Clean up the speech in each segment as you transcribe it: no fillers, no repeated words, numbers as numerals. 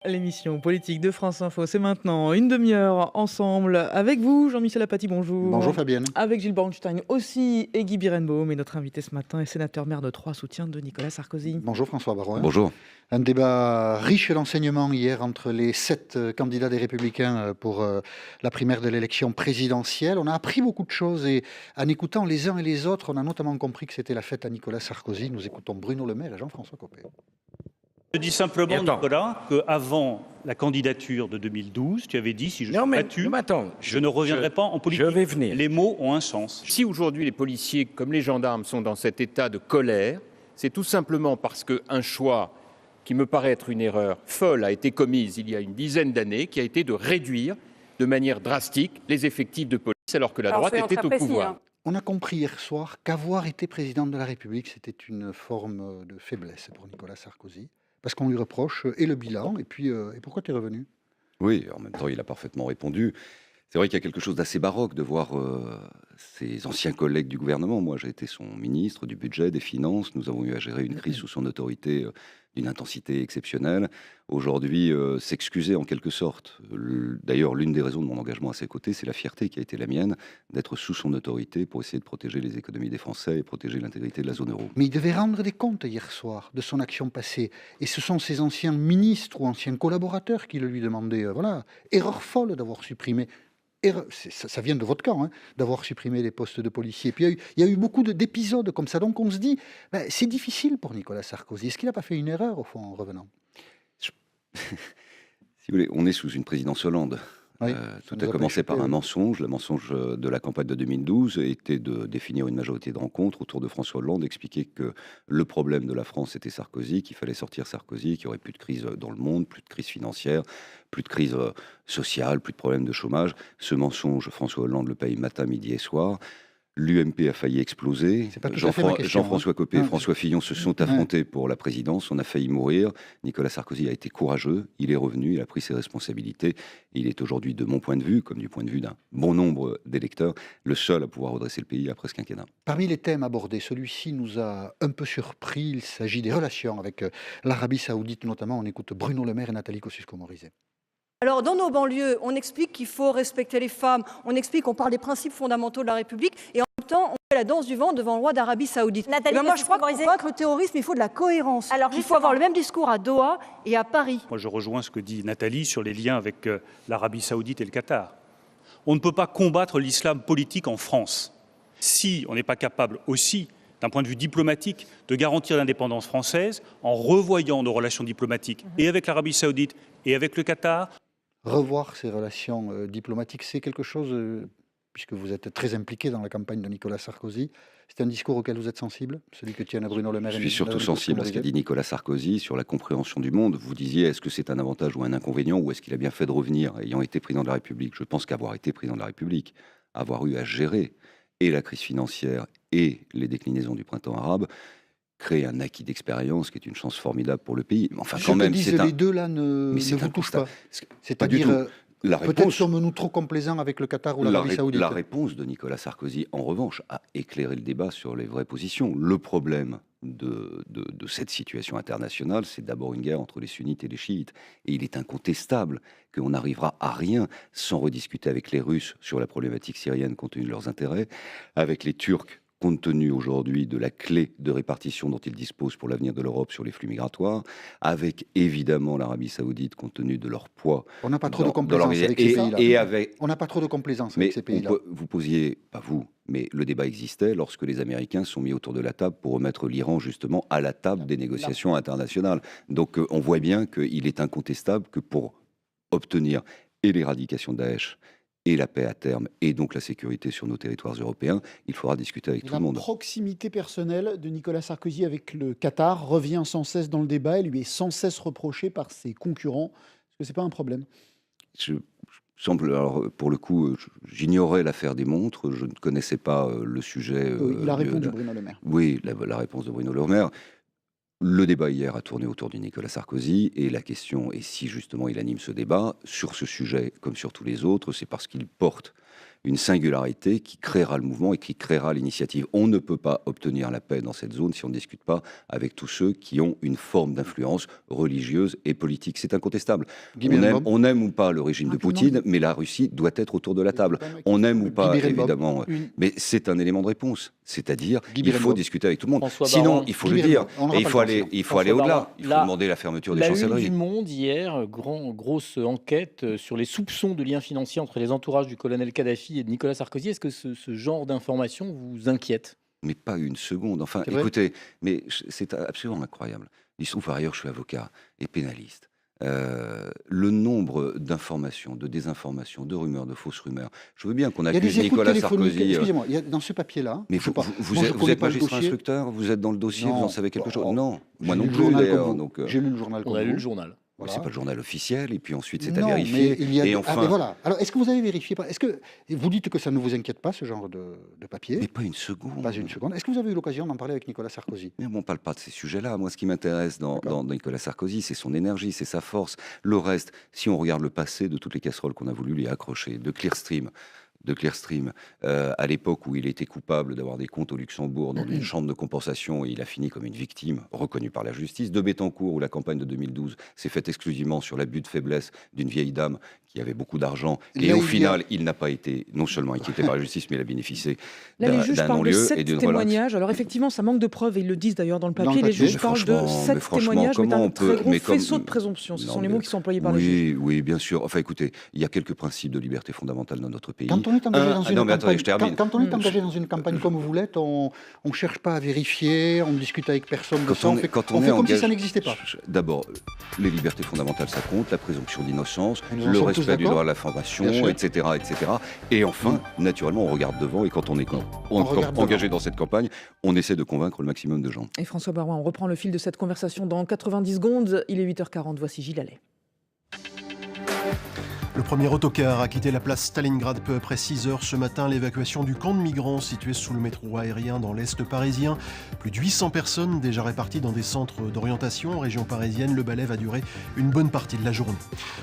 L'émission politique de France Info, c'est maintenant une demi-heure ensemble avec vous, Jean-Michel Apathy, bonjour. Bonjour Fabienne. Avec Gilles Bornstein aussi et Guy Birenbaum. Et notre invité ce matin est sénateur maire de Troyes, soutien de Nicolas Sarkozy. Bonjour François Baroin. Bonjour. Un débat riche d'enseignements hier entre les 7 candidats des Républicains pour la primaire de l'élection présidentielle. On a appris beaucoup de choses et en écoutant les uns et les autres, on a notamment compris que c'était la fête à Nicolas Sarkozy. Nous écoutons Bruno Le Maire et Jean-François Copé. Je dis simplement, Nicolas, qu'avant la candidature de 2012, tu avais dit, si je suis battu, je ne reviendrai pas en politique. Je vais venir. Les mots ont un sens. Si aujourd'hui les policiers, comme les gendarmes, sont dans cet état de colère, c'est tout simplement parce qu'un choix qui me paraît être une erreur folle a été commise il y a une dizaine d'années, qui a été de réduire de manière drastique les effectifs de police alors que la droite était au pouvoir. On a compris hier soir qu'avoir été président de la République, c'était une forme de faiblesse pour Nicolas Sarkozy. Parce qu'on lui reproche et le bilan, et puis et pourquoi tu es revenu? Oui, en même temps, il a parfaitement répondu. C'est vrai qu'il y a quelque chose d'assez baroque de voir ses anciens collègues du gouvernement. Moi, j'ai été son ministre du budget, des finances. Nous avons eu à gérer une crise sous son autorité d'une intensité exceptionnelle. Aujourd'hui, s'excuser en quelque sorte. D'ailleurs, l'une des raisons de mon engagement à ses côtés, c'est la fierté qui a été la mienne d'être sous son autorité pour essayer de protéger les économies des Français et protéger l'intégrité de la zone euro. Mais il devait rendre des comptes hier soir de son action passée. Et ce sont ses anciens ministres ou anciens collaborateurs qui le lui demandaient. Voilà, erreur folle d'avoir supprimé. Ça vient de votre camp, hein, d'avoir supprimé les postes de policiers. Puis il y a eu beaucoup d'épisodes comme ça. Donc on se dit, c'est difficile pour Nicolas Sarkozy. Est-ce qu'il n'a pas fait une erreur, au fond, en revenant? Si vous voulez, on est sous une présidence Hollande. Oui, Tout a commencé par un mensonge. Le mensonge de la campagne de 2012 était de définir une majorité de rencontres autour de François Hollande, expliquer que le problème de la France était Sarkozy, qu'il fallait sortir Sarkozy, qu'il n'y aurait plus de crise dans le monde, plus de crise financière, plus de crise sociale, plus de problèmes de chômage. Ce mensonge, François Hollande le paye matin, midi et soir. L'UMP a failli exploser. Jean-François Copé et François Fillon se sont affrontés pour la présidence. On a failli mourir. Nicolas Sarkozy a été courageux. Il est revenu, il a pris ses responsabilités. Il est aujourd'hui, de mon point de vue, comme du point de vue d'un bon nombre d'électeurs, le seul à pouvoir redresser le pays après ce quinquennat. Parmi les thèmes abordés, celui-ci nous a un peu surpris. Il s'agit des relations avec l'Arabie Saoudite, notamment. On écoute Bruno Le Maire et Nathalie Kosciusko-Morizet. Alors, dans nos banlieues, on explique qu'il faut respecter les femmes, on explique qu'on parle des principes fondamentaux de la République, et en même temps, on fait la danse du vent devant le roi d'Arabie Saoudite. Moi, je crois que pour vaincre le terrorisme, il faut de la cohérence. Alors, il faut avoir le même discours à Doha et à Paris. Moi, je rejoins ce que dit Nathalie sur les liens avec l'Arabie Saoudite et le Qatar. On ne peut pas combattre l'islam politique en France si on n'est pas capable aussi, d'un point de vue diplomatique, de garantir l'indépendance française en revoyant nos relations diplomatiques et avec l'Arabie Saoudite et avec le Qatar. Revoir ces relations diplomatiques, c'est quelque chose, puisque vous êtes très impliqué dans la campagne de Nicolas Sarkozy, c'est un discours auquel vous êtes sensible, celui que tiennent Bruno Le Maire? Je suis surtout sensible à ce qu'a dit Nicolas Sarkozy sur la compréhension du monde. Vous disiez, est-ce que c'est un avantage ou un inconvénient, ou est-ce qu'il a bien fait de revenir, ayant été président de la République? Je pense qu'avoir été président de la République, avoir eu à gérer et la crise financière et les déclinaisons du printemps arabe, créer un acquis d'expérience qui est une chance formidable pour le pays. Mais enfin, quand même, les deux là ne vous touchent pas. C'est-à-dire, peut-être sommes-nous trop complaisants avec le Qatar ou l'Arabie Saoudite? La réponse de Nicolas Sarkozy, en revanche, a éclairé le débat sur les vraies positions. Le problème de cette situation internationale, c'est d'abord une guerre entre les sunnites et les chiites. Et il est incontestable qu'on n'arrivera à rien sans rediscuter avec les Russes sur la problématique syrienne compte tenu de leurs intérêts, avec les Turcs compte tenu aujourd'hui de la clé de répartition dont ils disposent pour l'avenir de l'Europe sur les flux migratoires, avec évidemment l'Arabie Saoudite compte tenu de leur poids. On n'a pas trop de complaisance avec ces pays-là. On n'a pas trop de complaisance avec ces pays-là. Vous posiez, pas vous, mais le débat existait lorsque les Américains sont mis autour de la table pour remettre l'Iran justement à la table des négociations internationales. Donc on voit bien qu'il est incontestable que pour obtenir et l'éradication de Daesh et la paix à terme, et donc la sécurité sur nos territoires européens, il faudra discuter avec tout le monde. La proximité personnelle de Nicolas Sarkozy avec le Qatar revient sans cesse dans le débat et lui est sans cesse reprochée par ses concurrents. Est-ce que ce n'est pas un problème? Alors, pour le coup, j'ignorais l'affaire des montres, je ne connaissais pas le sujet. Il a répondu Bruno Le Maire. Oui, la réponse de Bruno Le Maire. Le débat hier a tourné autour du Nicolas Sarkozy et la question est si justement il anime ce débat sur ce sujet comme sur tous les autres, c'est parce qu'il porte une singularité qui créera le mouvement et qui créera l'initiative. On ne peut pas obtenir la paix dans cette zone si on ne discute pas avec tous ceux qui ont une forme d'influence religieuse et politique. C'est incontestable. On aime ou pas le régime de Poutine, mais la Russie doit être autour de la table. On aime ou pas, évidemment, mais c'est un élément de réponse. C'est-à-dire qu'il faut discuter avec tout le monde. Sinon, il faut le dire, et il faut aller au-delà. Il faut demander la fermeture des chancelleries. La Une du Monde, hier, grosse enquête sur les soupçons de liens financiers entre les entourages du colonel Kadhafi et de Nicolas Sarkozy. Est-ce que ce genre d'information vous inquiète? Mais pas une seconde. Enfin, écoutez, mais c'est absolument incroyable. Il se trouve par ailleurs, je suis avocat et pénaliste. Le nombre d'informations, de désinformations, de rumeurs, de fausses rumeurs. Je veux bien qu'on accuse Nicolas Sarkozy. Excusez-moi, il y a dans ce papier-là. Mais vous êtes magistrat instructeur, vous êtes dans le dossier, vous en savez quelque chose. Non, moi non plus d'ailleurs. J'ai lu le journal. On a lu le journal. Voilà. C'est pas le journal officiel, et puis ensuite c'est à vérifier. Et enfin... mais voilà. Alors, est-ce que vous avez vérifié? Est-ce que vous dites que ça ne vous inquiète pas, ce genre de papier? Mais pas une seconde. Pas une seconde. Est-ce que vous avez eu l'occasion d'en parler avec Nicolas Sarkozy? Mais on ne parle pas de ces sujets-là. Moi, ce qui m'intéresse dans Nicolas Sarkozy, c'est son énergie, c'est sa force. Le reste, si on regarde le passé de toutes les casseroles qu'on a voulu lui accrocher, de Clearstream, à l'époque où il était coupable d'avoir des comptes au Luxembourg dans une chambre de compensation et il a fini comme une victime reconnue par la justice, de Bettencourt où la campagne de 2012 s'est faite exclusivement sur l'abus de faiblesse d'une vieille dame qui avait beaucoup d'argent et au final il n'a pas été non seulement inquiété par la justice mais il a bénéficié d'un non-lieu et d'une témoignages. Alors effectivement ça manque de preuves et ils le disent d'ailleurs dans le papier. Les juges parlent de 7 témoignages mais d'un très gros faisceau de présomption. Ce sont les mots qui sont employés par les juges. Oui, bien sûr. Enfin écoutez, il y a quelques principes de liberté fondamentale dans notre pays. Quand on est engagé dans une campagne comme vous l'êtes, on ne cherche pas à vérifier, on ne discute avec personne de ça, on fait comme si ça n'existait pas. D'abord, les libertés fondamentales, ça compte, la présomption d'innocence, le respect du droit à l'information, etc. Et enfin, naturellement, on regarde devant et quand on est engagé dans cette campagne, on essaie de convaincre le maximum de gens. Et François Baroin, on reprend le fil de cette conversation dans 90 secondes. Il est 8h40, voici Gilles Allais. Le premier autocar a quitté la place Stalingrad peu après 6 heures ce matin. L'évacuation du camp de migrants situé sous le métro aérien dans l'Est parisien. Plus de 800 personnes déjà réparties dans des centres d'orientation en région parisienne. Le balai va durer une bonne partie de la journée.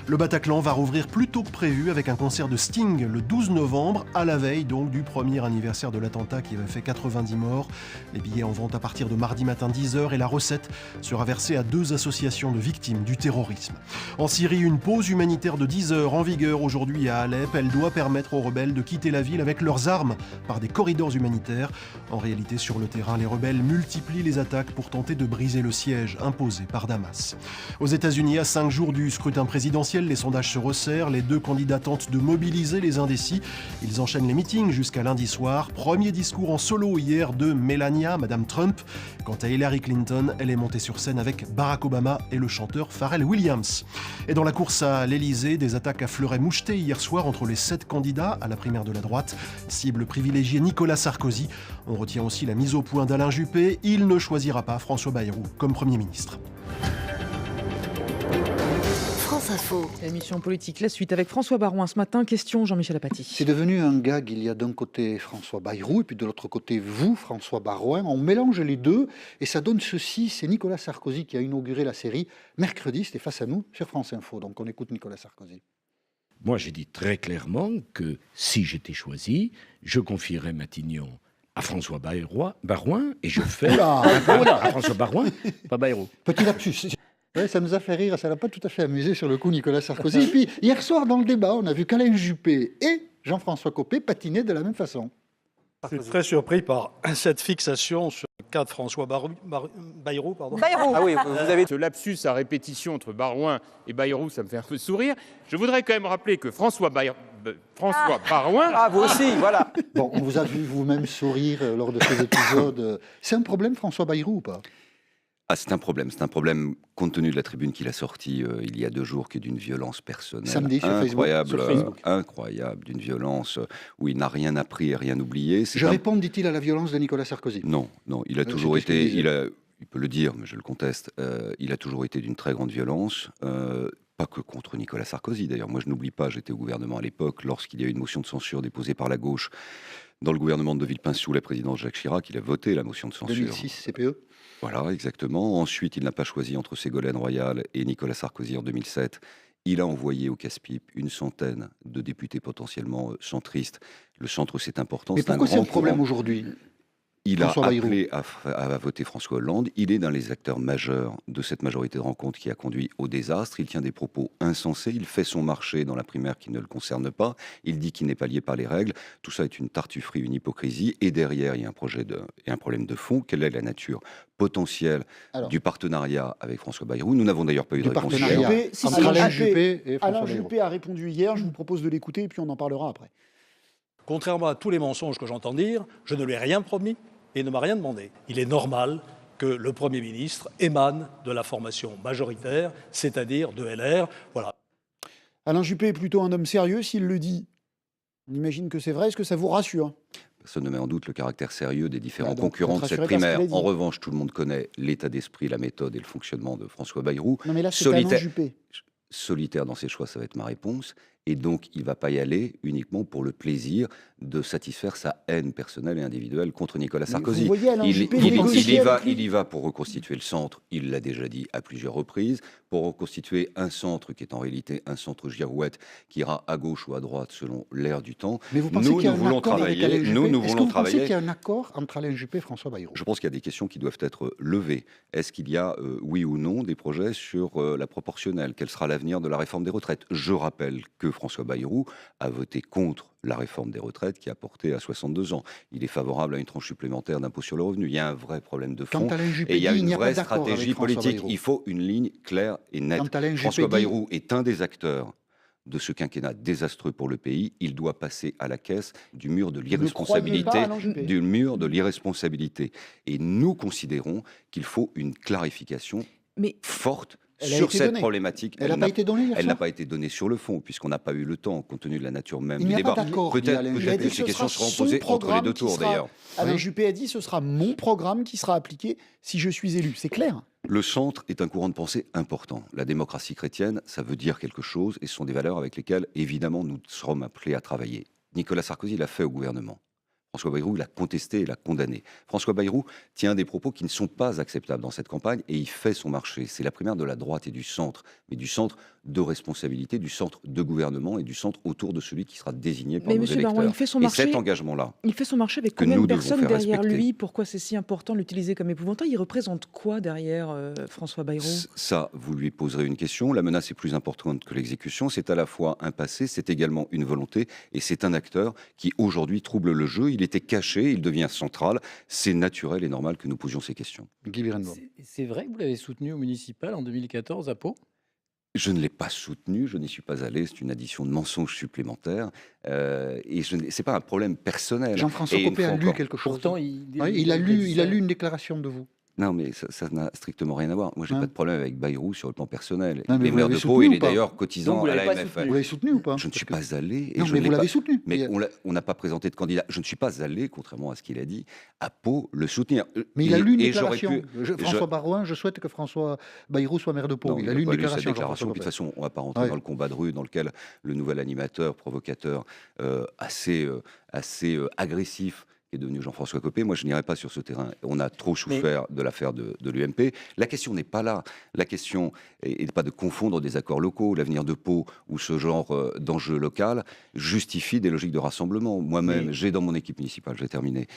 Le Bataclan va rouvrir plus tôt que prévu avec un concert de Sting le 12 novembre, à la veille donc du premier anniversaire de l'attentat qui avait fait 90 morts. Les billets en vente à partir de mardi matin 10h et la recette sera versée à 2 associations de victimes du terrorisme. En Syrie, une pause humanitaire de 10 heures en vigueur aujourd'hui à Alep. Elle doit permettre aux rebelles de quitter la ville avec leurs armes par des corridors humanitaires. En réalité, sur le terrain, les rebelles multiplient les attaques pour tenter de briser le siège imposé par Damas. Aux États-Unis, à 5 jours du scrutin présidentiel, les sondages se resserrent. Les 2 candidats tentent de mobiliser les indécis. Ils enchaînent les meetings jusqu'à lundi soir. Premier discours en solo hier de Melania, Madame Trump. Quant à Hillary Clinton, elle est montée sur scène avec Barack Obama et le chanteur Pharrell Williams. Et dans la course à l'Elysée, des attaques à fleuret-moucheté hier soir entre les 7 candidats à la primaire de la droite. Cible privilégiée Nicolas Sarkozy. On retient aussi la mise au point d'Alain Juppé. Il ne choisira pas François Bayrou comme Premier ministre. France Info. Émission politique, la suite avec François Baroin. Ce matin, question Jean-Michel Apathy. C'est devenu un gag. Il y a d'un côté François Bayrou et puis de l'autre côté vous, François Baroin. On mélange les deux et ça donne ceci. C'est Nicolas Sarkozy qui a inauguré la série mercredi. C'était Face à nous sur France Info. Donc on écoute Nicolas Sarkozy. Moi, j'ai dit très clairement que si j'étais choisi, je confierais Matignon à François Baroin et je fais à François Baroin, pas Bayrou. Petit lapsus. Ouais, ça nous a fait rire, ça n'a pas tout à fait amusé sur le coup Nicolas Sarkozy. Et puis hier soir dans le débat, on a vu qu'Alain Juppé et Jean-François Copé patinaient de la même façon. Je suis très surpris par cette fixation sur le cas de François Bayrou. Ah oui, vous avez ce lapsus à répétition entre Barouin et Bayrou, ça me fait un peu sourire. Je voudrais quand même rappeler que François Barouin... Ah, vous aussi, voilà. Bon, on vous a vu vous-même sourire lors de ces épisodes. C'est un problème, François Bayrou, ou pas ? Ah, c'est un problème compte tenu de la tribune qu'il a sortie il y a 2 jours, qui est d'une violence personnelle samedi, sur incroyable, incroyable, d'une violence où il n'a rien appris et rien oublié. Réponds, dit-il, à la violence de Nicolas Sarkozy. Non, il a toujours été, il peut le dire, mais je le conteste, il a toujours été d'une très grande violence. Pas que contre Nicolas Sarkozy, d'ailleurs. Moi, je n'oublie pas, j'étais au gouvernement à l'époque, lorsqu'il y a eu une motion de censure déposée par la gauche dans le gouvernement de Villepin sous la présidence Jacques Chirac, il a voté la motion de censure. 2006, CPE. Voilà, exactement. Ensuite, il n'a pas choisi entre Ségolène Royal et Nicolas Sarkozy en 2007. Il a envoyé au casse-pipe une centaine de députés potentiellement centristes. Le centre, c'est important. Mais pourquoi c'est un problème aujourd'hui ? Il a appelé à voter François Hollande. Il est dans les acteurs majeurs de cette majorité de rencontre qui a conduit au désastre. Il tient des propos insensés. Il fait son marché dans la primaire qui ne le concerne pas. Il dit qu'il n'est pas lié par les règles. Tout ça est une tartufferie, une hypocrisie. Et derrière, il y a un problème de fond. Quelle est la nature potentielle du partenariat avec François Bayrou? Nous n'avons d'ailleurs pas eu de réponse hier. Alain Juppé a répondu hier. Je vous propose de l'écouter et puis on en parlera après. Contrairement à tous les mensonges que j'entends dire, je ne lui ai rien promis et ne m'a rien demandé. Il est normal que le Premier ministre émane de la formation majoritaire, c'est-à-dire de LR. Voilà. Alain Juppé est plutôt un homme sérieux. S'il le dit, on imagine que c'est vrai. Est-ce que ça vous rassure ? Personne ne met en doute le caractère sérieux des différents concurrents de cette primaire. En revanche, tout le monde connaît l'état d'esprit, la méthode et le fonctionnement de François Bayrou. Non mais là, c'est Alain Juppé. Solitaire dans ses choix, ça va être ma réponse. Et donc, il ne va pas y aller uniquement pour le plaisir de satisfaire sa haine personnelle et individuelle contre Nicolas Sarkozy. Il y va pour reconstituer le centre, il l'a déjà dit à plusieurs reprises, pour reconstituer un centre qui est en réalité un centre girouette qui ira à gauche ou à droite selon l'ère du temps. Mais vous pensez qu'il y a un accord avec Alain Juppé ? Est-ce que vous pensez qu'il y a un accord entre Alain Juppé et François Bayrou ? Je pense qu'il y a des questions qui doivent être levées. Est-ce qu'il y a, oui ou non, des projets sur la proportionnelle ? Quel sera l'avenir de la réforme des retraites ? Je rappelle que François Bayrou a voté contre la réforme des retraites qui a porté à 62 ans. Il est favorable à une tranche supplémentaire d'impôt sur le revenu. Il y a un vrai problème de fond et il y a une vraie stratégie politique. Il faut une ligne claire et nette. François Bayrou est un des acteurs de ce quinquennat désastreux pour le pays. Il doit passer à la caisse du mur de l'irresponsabilité. Et nous considérons qu'il faut une clarification forte sur cette problématique. Elle n'a pas été donnée. Elle n'a pas été donnée sur le fond, puisqu'on n'a pas eu le temps, compte tenu de la nature même du débat. Peut-être que ces questions seront posées entre les deux tours, d'ailleurs. Alain Juppé a dit ce sera mon programme qui sera appliqué si je suis élu. C'est clair. Le centre est un courant de pensée important. La démocratie chrétienne, ça veut dire quelque chose, et ce sont des valeurs avec lesquelles, évidemment, nous serons appelés à travailler. Nicolas Sarkozy l'a fait au gouvernement. François Bayrou l'a contesté et l'a condamné. François Bayrou tient des propos qui ne sont pas acceptables dans cette campagne et il fait son marché. C'est la primaire de la droite et du centre, mais du centre de responsabilité, du centre de gouvernement et du centre autour de celui qui sera désigné par nos électeurs. Barouin, il fait son marché, et cet engagement-là, il fait son marché avec combien de personnes derrière lui? Pourquoi c'est si important de l'utiliser comme épouvantail? Il représente quoi derrière François Bayrou? Ça, vous lui poserez une question. La menace est plus importante que l'exécution. C'est à la fois un passé, c'est également une volonté et c'est un acteur qui aujourd'hui trouble le jeu. Il était caché, il devient central. C'est naturel et normal que nous posions ces questions. C'est vrai que vous l'avez soutenu au municipal en 2014 à Pau? Je ne l'ai pas soutenu, je n'y suis pas allé, c'est une addition de mensonges supplémentaires. Et ce n'est pas un problème personnel. Jean-François Copé a lu quelque chose. Pourtant, il a lu une déclaration de vous. Non, mais ça n'a strictement rien à voir. Moi, j'ai pas de problème avec Bayrou sur le plan personnel. Non, il est maire de Pau, il est d'ailleurs cotisant à la MFL. Vous l'avez soutenu ou pas? Je ne suis pas allé. Non, mais vous l'avez soutenu. Mais on n'a pas présenté de candidat. Je ne suis pas allé, contrairement à ce qu'il a dit, à Pau le soutenir. Mais il a lu une déclaration. François Barouin, je souhaite que François Bayrou soit maire de Pau. Il a lu une déclaration. De toute façon, on ne va pas rentrer dans le combat de rue dans lequel le nouvel animateur, provocateur, assez agressif, est devenu Jean-François Copé. Moi, je n'irai pas sur ce terrain. On a trop souffert de l'affaire de l'UMP. La question n'est pas là. La question n'est pas de confondre des accords locaux. L'avenir de Pau ou ce genre d'enjeu local justifie des logiques de rassemblement. Moi-même, j'ai dans mon équipe municipale, j'ai terminé,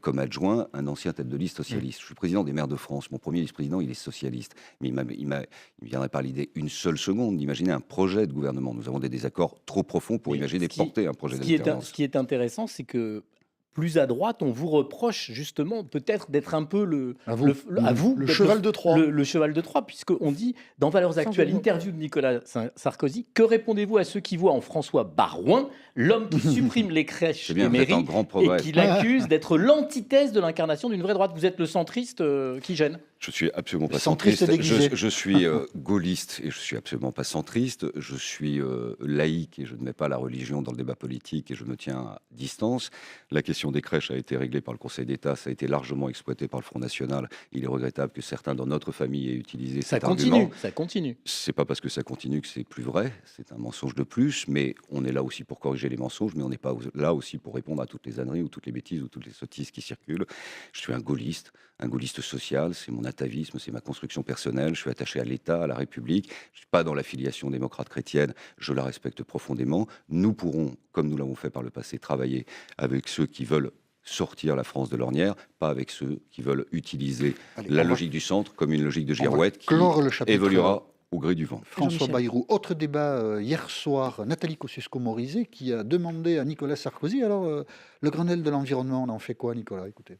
comme adjoint, un ancien tête de liste socialiste. Je suis président des maires de France. Mon premier vice-président, il est socialiste. Mais il ne viendrait pas l'idée une seule seconde d'imaginer un projet de gouvernement. Nous avons des désaccords trop profonds pour imaginer porter un projet d'alternance. Ce qui est intéressant, c'est que plus à droite, on vous reproche justement peut-être d'être un peu le cheval de Troie. Le cheval de Troie, puisqu'on dit dans Valeurs Actuelles, interview de Nicolas Sarkozy, que répondez-vous à ceux qui voient en François Barouin l'homme qui supprime les crèches et mairies et qui l'accuse d'être l'antithèse de l'incarnation d'une vraie droite? Vous êtes le centriste qui gêne? Je suis absolument pas centriste. Je suis gaulliste et je suis absolument pas centriste. Je suis laïque et je ne mets pas la religion dans le débat politique et je me tiens à distance. La question des crèches a été réglée par le Conseil d'État. Ça a été largement exploité par le Front National. Il est regrettable que certains dans notre famille aient utilisé cet argument. Ça continue. C'est pas parce que ça continue que c'est plus vrai. C'est un mensonge de plus. Mais on est là aussi pour corriger les mensonges. Mais on n'est pas là aussi pour répondre à toutes les âneries ou toutes les bêtises ou toutes les sottises qui circulent. Je suis un gaulliste, un gaulliste social, c'est mon atavisme, c'est ma construction personnelle. Je suis attaché à l'État, à la République. Je ne suis pas dans l'affiliation démocrate-chrétienne. Je la respecte profondément. Nous pourrons, comme nous l'avons fait par le passé, travailler avec ceux qui veulent sortir la France de l'ornière, pas avec ceux qui veulent utiliser la logique du centre comme une logique de girouette qui évoluera au gré du vent. François Bayrou, autre débat hier soir, Nathalie Kosciusko-Morizet qui a demandé à Nicolas Sarkozy, alors le Grenelle de l'environnement, on en fait quoi, Nicolas? Écoutez.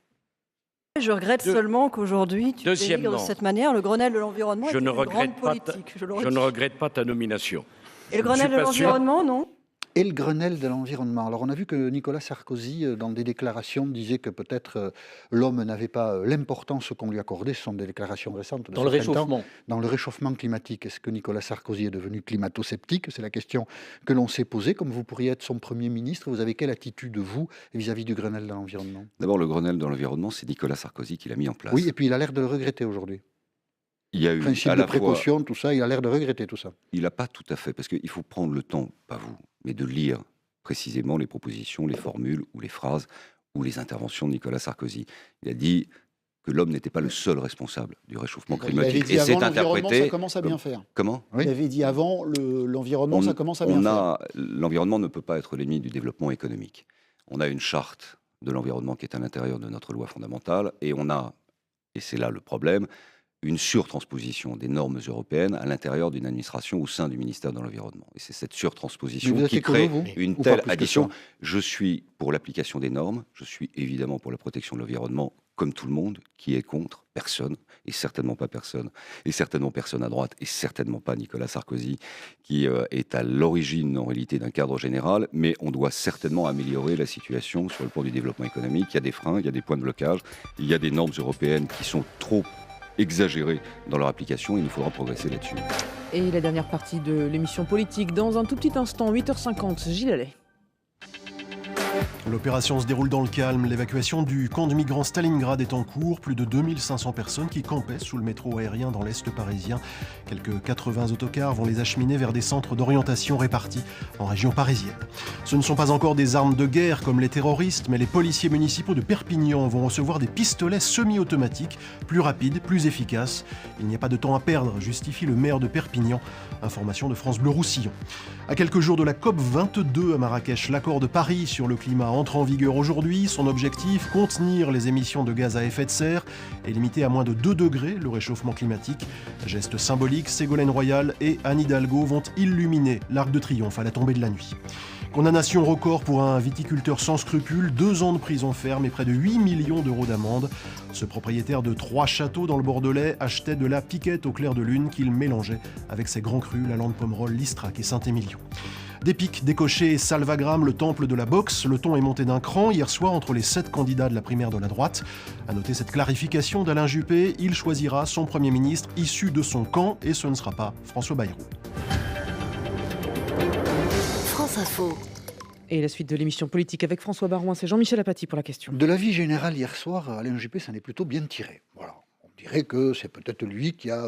Je regrette seulement qu'aujourd'hui, tu délivres de cette manière le Grenelle de l'environnement est une grande politique. Je ne regrette pas ta nomination. Et le Grenelle de l'environnement, non? Et le Grenelle de l'environnement. Alors on a vu que Nicolas Sarkozy, dans des déclarations, disait que peut-être l'homme n'avait pas l'importance qu'on lui accordait. Ce sont des déclarations récentes. Dans le réchauffement. Dans le réchauffement climatique. Est-ce que Nicolas Sarkozy est devenu climato-sceptique? C'est la question que l'on s'est posée. Comme vous pourriez être son Premier ministre, vous avez quelle attitude, vous, vis-à-vis du Grenelle de l'environnement? D'abord, le Grenelle de l'environnement, c'est Nicolas Sarkozy qui l'a mis en place. Oui, et puis il a l'air de le regretter aujourd'hui. Il y a eu principe de précaution, tout ça, il a l'air de regretter tout ça. Il n'a pas tout à fait, parce qu'il faut prendre le temps, pas vous, mais de lire précisément les propositions, les formules ou les phrases ou les interventions de Nicolas Sarkozy. Il a dit que l'homme n'était pas le seul responsable du réchauffement climatique. Et c'est interprété. Ça commence à bien faire. Comment? Il avait dit avant, l'environnement, ça commence à bien faire. L'environnement ne peut pas être l'ennemi du développement économique. On a une charte de l'environnement qui est à l'intérieur de notre loi fondamentale, et on a, et c'est là le problème, une surtransposition des normes européennes à l'intérieur d'une administration au sein du ministère de l'Environnement. Et c'est cette surtransposition qui crée une telle addition. Je suis pour l'application des normes, je suis évidemment pour la protection de l'environnement, comme tout le monde. Qui est contre? Personne, et certainement pas personne, et certainement personne à droite, et certainement pas Nicolas Sarkozy, qui est à l'origine en réalité d'un cadre général, mais on doit certainement améliorer la situation sur le plan du développement économique. Il y a des freins, il y a des points de blocage, il y a des normes européennes qui sont trop exagérées dans leur application, il nous faudra progresser là-dessus. Et la dernière partie de l'émission politique, dans un tout petit instant, 8h50, Gilles Allais. L'opération se déroule dans le calme. L'évacuation du camp de migrants Stalingrad est en cours. Plus de 2500 personnes qui campaient sous le métro aérien dans l'Est parisien. Quelques 80 autocars vont les acheminer vers des centres d'orientation répartis en région parisienne. Ce ne sont pas encore des armes de guerre comme les terroristes, mais les policiers municipaux de Perpignan vont recevoir des pistolets semi-automatiques, plus rapides, plus efficaces. Il n'y a pas de temps à perdre, justifie le maire de Perpignan. Information de France Bleu Roussillon. À quelques jours de la COP22 à Marrakech, l'accord de Paris sur le climat entre en vigueur aujourd'hui. Son objectif, contenir les émissions de gaz à effet de serre et limiter à moins de 2 degrés le réchauffement climatique. Geste symbolique, Ségolène Royal et Anne Hidalgo vont illuminer l'Arc de Triomphe à la tombée de la nuit. Condamnation record pour un viticulteur sans scrupules, 2 ans de prison ferme et près de 8 millions d'euros d'amende. Ce propriétaire de 3 châteaux dans le Bordelais achetait de la piquette au clair de lune qu'il mélangeait avec ses grands crus, la Lande Pomerol, l'Istrac et Saint-Émilion. Des pics, décochés et salvagram, le temple de la boxe. Le ton est monté d'un cran hier soir entre les 7 candidats de la primaire de la droite. À noter cette clarification d'Alain Juppé, il choisira son Premier ministre issu de son camp et ce ne sera pas François Bayrou. France Info. Et la suite de l'émission politique avec François Barouin, c'est Jean-Michel Apathy pour la question. De l'avis général hier soir, Alain Juppé s'en est plutôt bien tiré. Voilà. On dirait que c'est peut-être lui qui a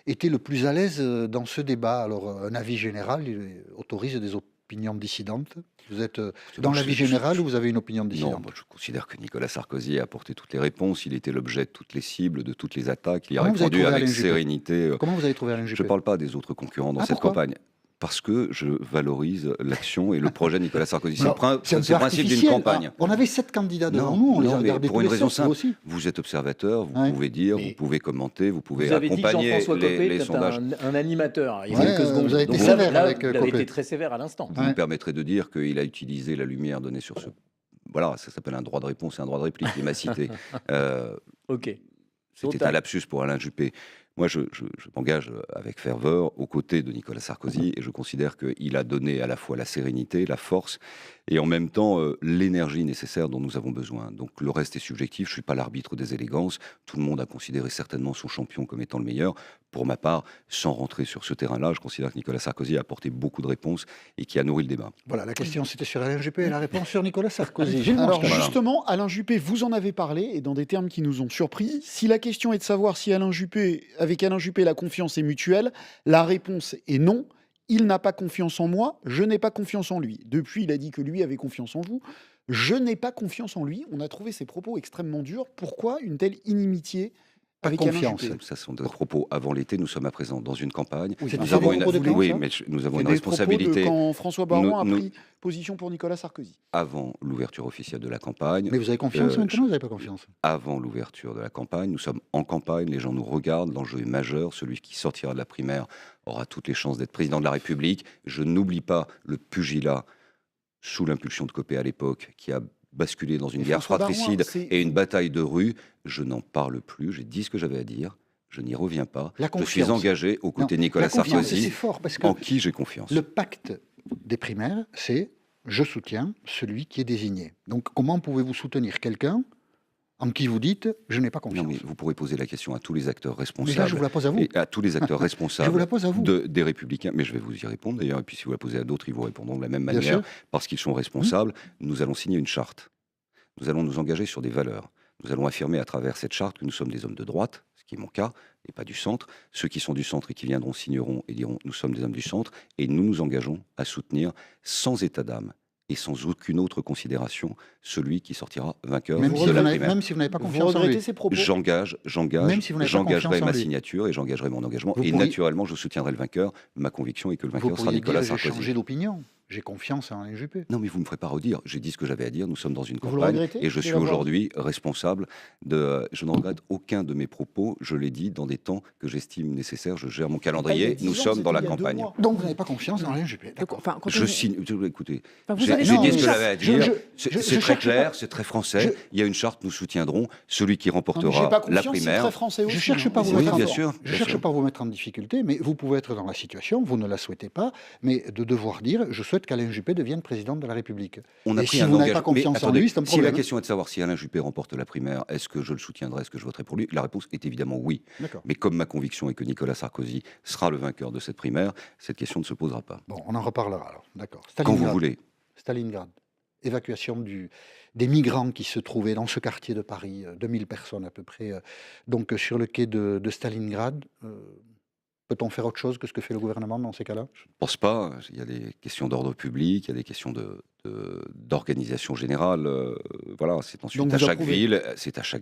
été le plus à l'aise dans ce débat. Alors, un avis général, il autorise des opinions dissidentes. Vous êtes dans l'avis général ou vous avez une opinion dissidente? Non, moi, je considère que Nicolas Sarkozy a apporté toutes les réponses. Il était l'objet de toutes les cibles, de toutes les attaques. Il a répondu avec sérénité. Comment vous avez trouvé Alain Juppé? Je ne parle pas des autres concurrents dans cette campagne. Parce que je valorise l'action et le projet de Nicolas Sarkozy. C'est le principe d'une campagne. On avait 7 candidats devant nous, on les a regardés pour une raison simple. Vous êtes observateur, vous pouvez dire, vous pouvez commenter, vous pouvez accompagner les sondages. Un animateur, il y a quelques secondes. Vous avez été sévère avec Copé. Vous avez été très sévère à l'instant. Vous me permettrez de dire qu'il a utilisé la lumière donnée sur ce... Voilà, ça s'appelle un droit de réponse et un droit de réplique. Il m'a cité. Ok. C'était un lapsus pour Alain Juppé. Moi, je m'engage avec ferveur aux côtés de Nicolas Sarkozy et je considère qu'il a donné à la fois la sérénité, la force et en même temps l'énergie nécessaire dont nous avons besoin. Donc le reste est subjectif, je ne suis pas l'arbitre des élégances. Tout le monde a considéré certainement son champion comme étant le meilleur. Pour ma part, sans rentrer sur ce terrain-là, je considère que Nicolas Sarkozy a apporté beaucoup de réponses et qui a nourri le débat. Voilà, la question c'était sur Alain Juppé et la réponse sur Nicolas Sarkozy. Alors justement, Alain Juppé, vous en avez parlé et dans des termes qui nous ont surpris. Si la question est de savoir si avec Alain Juppé, la confiance est mutuelle, la réponse est non. Il n'a pas confiance en moi, je n'ai pas confiance en lui. Depuis, il a dit que lui avait confiance en vous. Je n'ai pas confiance en lui. On a trouvé ses propos extrêmement durs. Pourquoi une telle inimitié avec confiance? Ça sont des propos avant l'été. Nous sommes à présent dans une campagne. Oui, nous avons une responsabilité. Quand François Baron a pris position pour Nicolas Sarkozy. Avant l'ouverture officielle de la campagne. Mais vous avez confiance maintenant, vous n'avez pas confiance? Avant l'ouverture de la campagne, nous sommes en campagne. Les gens nous regardent. L'enjeu est majeur. Celui qui sortira de la primaire aura toutes les chances d'être président de la République. Je n'oublie pas le pugilat sous l'impulsion de Copé à l'époque, qui a basculé dans une guerre fratricide et une bataille de rue. Je n'en parle plus, j'ai dit ce que j'avais à dire, je n'y reviens pas. Je suis engagé aux côtés de Nicolas Sarkozy, en qui j'ai confiance. Le pacte des primaires, c'est « je soutiens celui qui est désigné ». Donc comment pouvez-vous soutenir quelqu'un en qui vous dites « je n'ai pas confiance ». Non, mais vous pourrez poser la question à tous les acteurs responsables. Mais là, je vous la pose à vous. Et à tous les acteurs responsables je vous la pose à vous. Des Républicains. Mais je vais vous y répondre d'ailleurs. Et puis si vous la posez à d'autres, ils vous répondront de la même manière. Parce qu'ils sont responsables. Nous allons signer une charte. Nous allons nous engager sur des valeurs. Nous allons affirmer à travers cette charte que nous sommes des hommes de droite, ce qui est mon cas, et pas du centre. Ceux qui sont du centre et qui viendront signeront et diront « nous sommes des hommes du centre ». Et nous nous engageons à soutenir, sans état d'âme et sans aucune autre considération, celui qui sortira vainqueur de la primaire. Même si vous n'avez pas confiance en lui. J'engagerai ma signature et j'engagerai mon engagement. Naturellement, je soutiendrai le vainqueur. Ma conviction est que le vainqueur sera Nicolas Sarkozy. J'ai changé d'opinion. J'ai confiance en Alain Juppé. Non, mais vous ne me ferez pas redire. J'ai dit ce que j'avais à dire. Nous sommes dans une campagne et je suis aujourd'hui responsable de. Je ne regrette aucun de mes propos. Je l'ai dit dans des temps que j'estime nécessaires. Je gère mon calendrier. Nous sommes dans la campagne. Donc vous n'avez pas confiance en Alain Juppé. Je signe. Écoutez, j'ai dit ce que j'avais à dire. C'est très clair, c'est très français. Il y a une charte. Nous soutiendrons celui qui remportera la primaire. Je ne cherche pas à vous mettre en difficulté, mais vous pouvez être dans la situation. Vous ne la souhaitez pas, mais de devoir dire je souhaite qu'Alain Juppé devienne président de la République. Si vous n'avez pas confiance en lui, c'est un problème. Si la question est de savoir si Alain Juppé remporte la primaire, est-ce que je le soutiendrai, est-ce que je voterai pour lui? La réponse est évidemment oui. Mais comme ma conviction est que Nicolas Sarkozy sera le vainqueur de cette primaire, cette question ne se posera pas. Bon, on en reparlera alors, d'accord. Quand vous voulez. Stalingrad, évacuation des migrants qui se trouvaient dans ce quartier de Paris, 2000 personnes à peu près, donc sur le quai de Stalingrad. Peut-on faire autre chose que ce que fait le gouvernement dans ces cas-là? Je ne pense pas. Il y a des questions d'ordre public, il y a des questions d'organisation générale. Voilà, c'est ensuite à chaque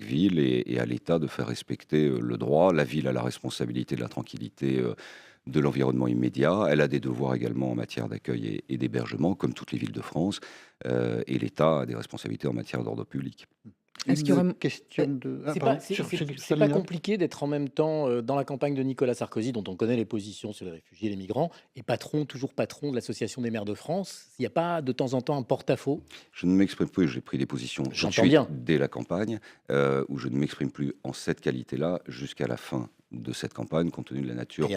ville et à l'État de faire respecter le droit. La ville a la responsabilité de la tranquillité de l'environnement immédiat. Elle a des devoirs également en matière d'accueil et d'hébergement, comme toutes les villes de France. Et l'État a des responsabilités en matière d'ordre public. Est-ce qu'il y aurait une question de... C'est pas compliqué d'être en même temps dans la campagne de Nicolas Sarkozy, dont on connaît les positions sur les réfugiés et les migrants, et toujours patron de l'Association des maires de France. Il n'y a pas de temps en temps un porte-à-faux? Je ne m'exprime plus, j'ai pris des positions dès la campagne, où je ne m'exprime plus en cette qualité-là jusqu'à la fin de cette campagne, compte tenu de la nature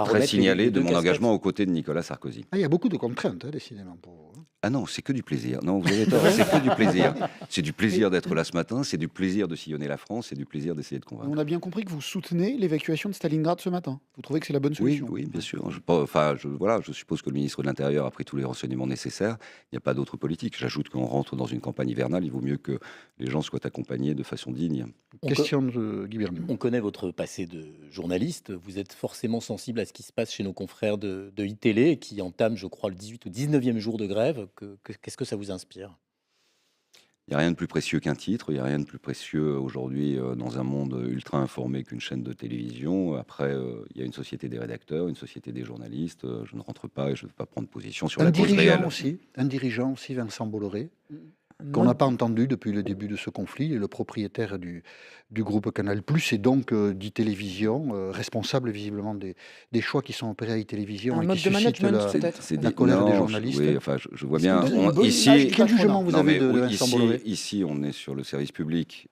très signalée de mon engagement aux côtés de Nicolas Sarkozy. Il y a beaucoup de contraintes, décidément, pour vous. Ah non, c'est que du plaisir. Non, vous avez tort, c'est que du plaisir. C'est du plaisir d'être là ce matin, c'est du plaisir de sillonner la France, c'est du plaisir d'essayer de convaincre. On a bien compris que vous soutenez l'évacuation de Stalingrad ce matin. Vous trouvez que c'est la bonne solution? Oui, bien sûr. Je suppose que le ministre de l'Intérieur a pris tous les renseignements nécessaires. Il n'y a pas d'autre politique. J'ajoute qu'on rentre dans une campagne hivernale. Il vaut mieux que les gens soient accompagnés de façon digne. Question de Guy Bernier. On connaît votre passé de journaliste. Vous êtes forcément sensible à ce qui se passe chez nos confrères de iTélé, qui entament, je crois, le 18 ou 19e jour de grève. Qu'est-ce que ça vous inspire? Il n'y a rien de plus précieux qu'un titre, il n'y a rien de plus précieux aujourd'hui dans un monde ultra informé qu'une chaîne de télévision. Après, il y a une société des rédacteurs, une société des journalistes. Je ne rentre pas et je ne veux pas prendre position sur la cause réelle. Un dirigeant aussi, Vincent Bolloré, qu'on n'a pas entendu depuis le début de ce conflit, il est le propriétaire du groupe Canal+, et donc d'e-télévision, responsable visiblement des choix qui sont opérés à e-télévision. Un mode de management, peut-être. La colère des journalistes. Oui, enfin, je vois bien. Quel jugement vous avez de Vincent Bolloré? Ici, on est sur le service public.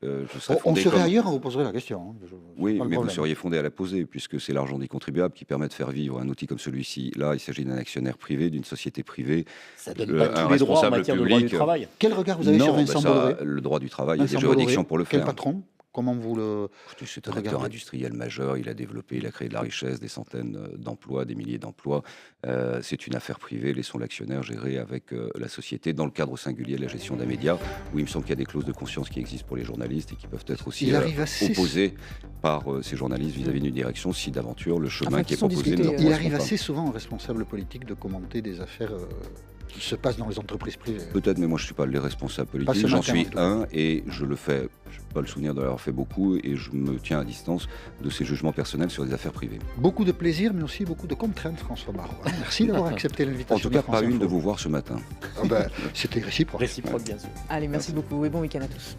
On serait ailleurs, on vous poserait la question. Oui, mais vous seriez fondé à la poser, puisque c'est l'argent des contribuables qui permet de faire vivre un outil comme celui-ci. Là, il s'agit d'un actionnaire privé, d'une société privée. Ça donne pas tous les droits en matière de droit du travail. Quel regard vous avez sur Vincent Bolloré? Le droit du travail, il y a des juridictions pour le faire. Quel patron? Comment vous le... C'est un acteur industriel majeur, il a développé, il a créé de la richesse, des centaines d'emplois, des milliers d'emplois. C'est une affaire privée, laissons l'actionnaire gérer avec la société dans le cadre singulier de la gestion d'un média, où il me semble qu'il y a des clauses de conscience qui existent pour les journalistes et qui peuvent être aussi opposées par ces journalistes vis-à-vis d'une direction si d'aventure le chemin qui est proposé ne leur correspond pas. Il arrive assez souvent aux responsables politiques de commenter des affaires se passe dans les entreprises privées. Peut-être, mais moi je ne suis pas les responsables politiques. J'en suis un et je le fais. Je n'ai pas le souvenir de l'avoir fait beaucoup et je me tiens à distance de ces jugements personnels sur des affaires privées. Beaucoup de plaisir, mais aussi beaucoup de contraintes, François Baroin. Merci d'avoir accepté l'invitation. En tout cas, pas une de vous voir ce matin. C'était réciproque. Réciproque, bien sûr. Allez, merci beaucoup et bon week-end à tous.